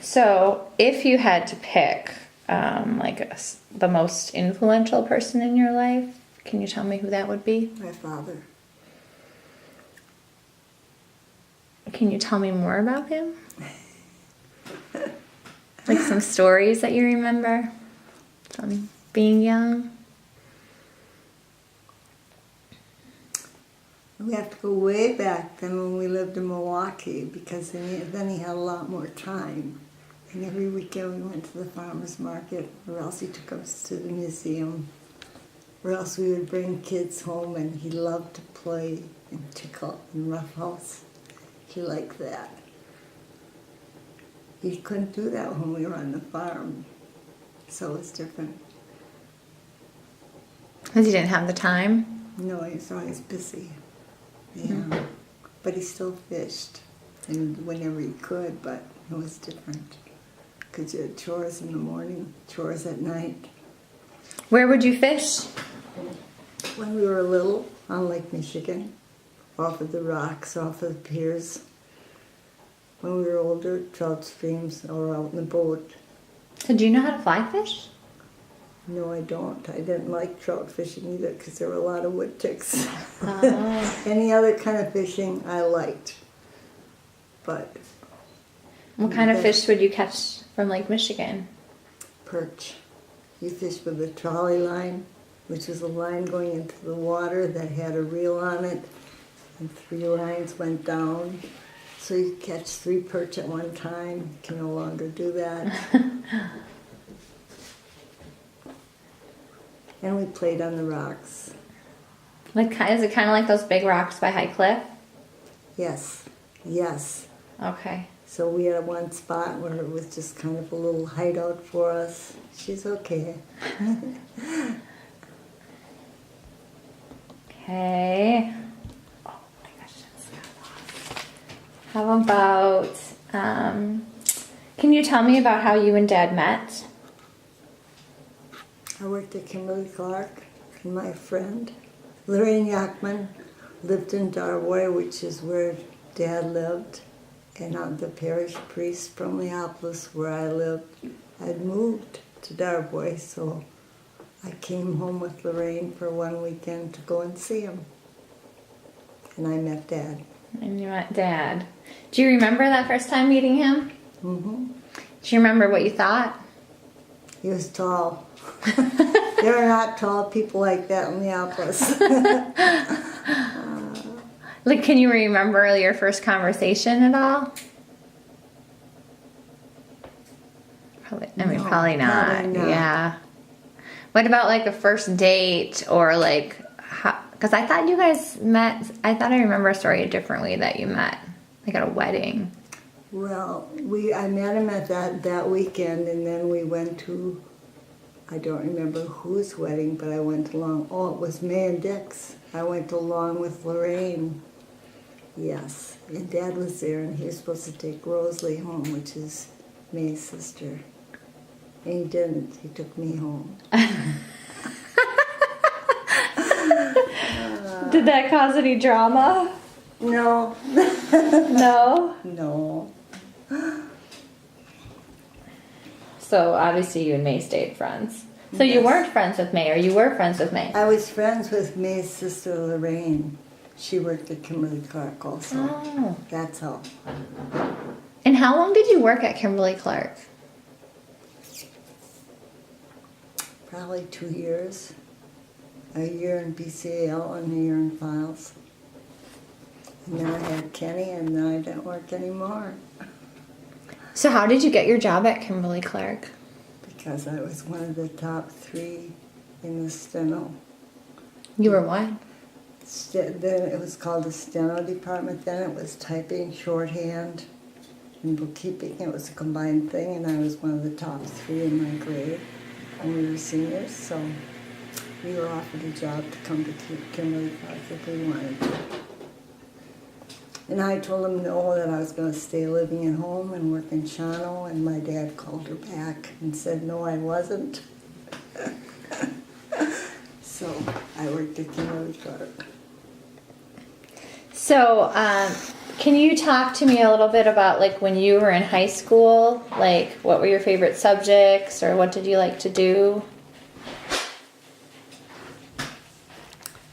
So, if you had to pick, the most influential person in your life, can you tell me who that would be? My father. Can you tell me more about him? Like some stories that you remember from being young? We have to go way back then when we lived in Milwaukee, because then he had a lot more time. And every weekend we went to the farmer's market, or else he took us to the museum, or else we would bring kids home, and he loved to play and tickle and roughhouse. He liked that. He couldn't do that when we were on the farm, so it's different. Because he didn't have the time? No, he's always busy. Yeah, but he still fished, and whenever he could, but it was different. Because you had chores in the morning, chores at night. Where would you fish? When we were little, on Lake Michigan, off of the rocks, off of the piers. When we were older, trout streams, or out in the boat. So do you know how to fly fish? No, I don't. I didn't like trout fishing either because there were a lot of wood ticks. Any other kind of fishing I liked. But What kind of fish would you catch from Lake Michigan? perch. You fish with a trolley line, which is a line going into the water that had a reel on it, and 3 lines went down. So you catch 3 perch at one time. You can no longer do that. And we played on the rocks. Is it kind of like those big rocks by High Cliff? Yes, yes. Okay. So we had one spot where it was just kind of a little hideout for us. She's okay. Okay. Oh my gosh, that's so lost. How about, can you tell me about how you and Dad met? I worked at Kimberly Clark, and my friend Lorraine Yachman lived in Darboy, which is where Dad lived, and the parish priest from Leopolis, where I lived, had moved to Darboy, so I came home with Lorraine for one weekend to go and see him, and I met Dad. And you met Dad. Do you remember that first time meeting him? Mm-hmm. Do you remember what you thought? He was tall. There are not tall people like that in Leopolis. Can you remember your first conversation at all? Probably not. Probably not. Yeah. What about a first date or because I thought you guys met, I thought I remember a story differently that you met, at a wedding. Well, I met him at that weekend, and then we went to, I don't remember whose wedding, but I went along. Oh, it was May and Dick's. I went along with Lorraine. Yes, and Dad was there, and he was supposed to take Rosalie home, which is May's sister. And he didn't. He took me home. Did that cause any drama? No. No? No. So obviously you and May stayed friends. So you weren't friends with May, or you were friends with May? I was friends with May's sister Lorraine. She worked at Kimberly Clark also. Oh. That's how. And how long did you work at Kimberly Clark? Probably 2 years. A year in BCAL and a year in files. And then I had Kenny, and then I didn't work anymore. So how did you get your job at Kimberly Clark? Because I was one of the top 3 in the steno. You were what? Then it was called the steno department. Then it was typing, shorthand, and bookkeeping. It was a combined thing, and I was one of the top 3 in my grade. And we were seniors, so we were offered a job to come to Kimberly Clark if we wanted to. And I told him no, that I was going to stay living at home and work in Shawano, and my dad called her back and said no, I wasn't. So I worked at Kimberly Clark. So Can you talk to me a little bit about like when you were in high school? Like, what were your favorite subjects, or what did you like to do?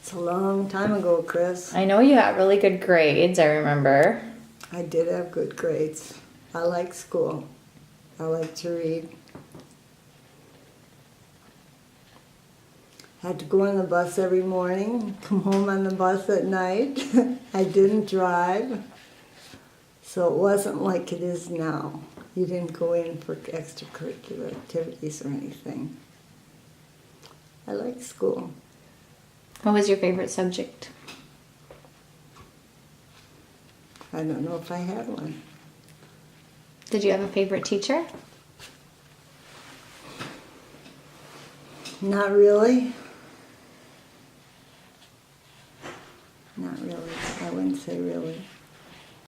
It's a long time ago, Chris. I know you got really good grades, I remember. I did have good grades. I liked school. I liked to read. Had to go on the bus every morning, come home on the bus at night. I didn't drive, so it wasn't like it is now. You didn't go in for extracurricular activities or anything. I liked school. What was your favorite subject? I don't know if I had one. Did you have a favorite teacher? Not really. Not really. I wouldn't say really.